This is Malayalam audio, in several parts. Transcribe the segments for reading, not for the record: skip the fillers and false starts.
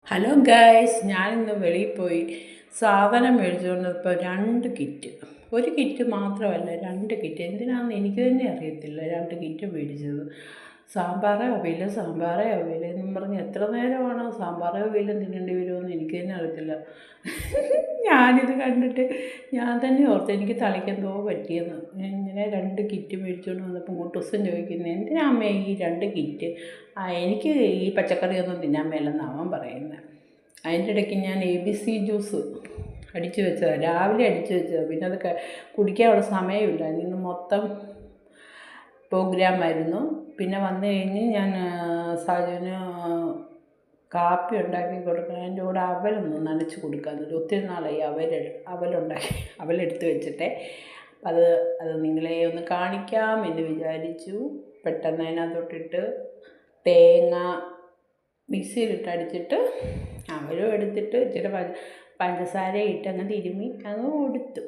ഹലോ ഗായ്സ്, ഞാനിന്ന് വെളിയിൽ പോയി സാധനം മേടിച്ചുകൊണ്ട് ഇപ്പോൾ 2 കിറ്റ്. ഒരു കിറ്റ് മാത്രമല്ല, 2 കിറ്റ്. എന്തിനാണെന്ന് എനിക്ക് തന്നെ അറിയത്തില്ല 2 കിറ്റ് മേടിച്ചത്. സാമ്പാറേ അവിയൽ എന്നും പറഞ്ഞ് എത്ര നേരമാണോ സാമ്പാറേ അവിയലും തിന്നേണ്ടി വരുമെന്ന് എനിക്ക് തന്നെ അറിയത്തില്ല. ഞാനിത് കണ്ടിട്ട് ഞാൻ തന്നെ ഓർത്തു എനിക്ക് തലയ്ക്കെന്തോ പറ്റിയെന്ന്. ഇങ്ങനെ 2 കിറ്റ് മേടിച്ചുകൊണ്ട് വന്നപ്പോൾ മുട്ടുസം ചോദിക്കുന്നത്, എന്തിനാ അമ്മേ ഈ 2 കിറ്റ്? എനിക്ക് ഈ പച്ചക്കറിയൊന്നും തിന്നാൻ മേലെന്നാണ് അവൻ പറയുന്നത്. അതിൻ്റെ ഇടയ്ക്ക് ഞാൻ ABC ജ്യൂസ് അടിച്ചു വെച്ചതാണ്, രാവിലെ അടിച്ചു വെച്ചതാണ്. പിന്നെ അത് കുടിക്കാനുള്ള സമയമില്ല, ഇന്ന് മൊത്തം പ്രോഗ്രാമായിരുന്നു. പിന്നെ വന്നു കഴിഞ്ഞ് ഞാൻ സാജുവിന് കാപ്പി ഉണ്ടാക്കി കൊടുക്കണം. അതിൻ്റെ കൂടെ അവലൊന്ന് നനച്ച് കൊടുക്കാൻ ഒത്തിരി നാളായി അവലെടുത്ത് വെച്ചിട്ട് അത് നിങ്ങളെ ഒന്ന് കാണിക്കാം എന്ന് വിചാരിച്ചു. പെട്ടെന്ന് അതിനകത്തോട്ടിട്ട് തേങ്ങ മിക്സിയിലിട്ട് അടിച്ചിട്ട് അവരും എടുത്തിട്ട് ഇച്ചിരി പഞ്ചസാര ഇട്ട് അങ്ങ് തിരുമ്മി അങ്ങ് കൊടുത്തു.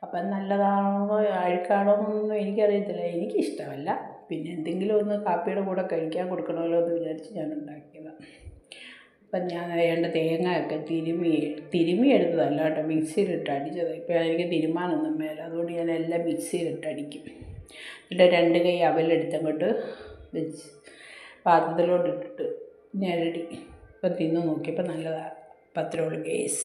അപ്പം നല്ലതാണോ അഴുക്കാണോ എന്നൊന്നും എനിക്കറിയത്തില്ല, എനിക്കിഷ്ടമല്ല. പിന്നെ എന്തെങ്കിലും ഒന്ന് കാപ്പിയുടെ കൂടെ കഴിക്കാൻ കൊടുക്കണമല്ലോ എന്ന് വിചാരിച്ച് ഞാൻ ഉണ്ടാക്കിയതാണ്. അപ്പം ഞാൻ വേണ്ട തേങ്ങയൊക്കെ തിരുമ്മി എടുത്തതല്ല കേട്ടോ, മിക്സിയിലിട്ട് അടിച്ചത്. ഇപ്പം എനിക്ക് തിരുമാനൊന്നും മേല, അതുകൊണ്ട് ഞാൻ എല്ലാം മിക്സിയിലിട്ട് അടിക്കും. എന്നിട്ട് 2 കൈ അവലെടുത്തങ്ങോട്ട് വെച്ച് പാത്രത്തിലോട്ട് ഇട്ടിട്ട് ഞെരടി ഇപ്പം തിന്ന് നോക്കിയപ്പോൾ നല്ലതാണ്. പത്രമുള്ള കേസ്.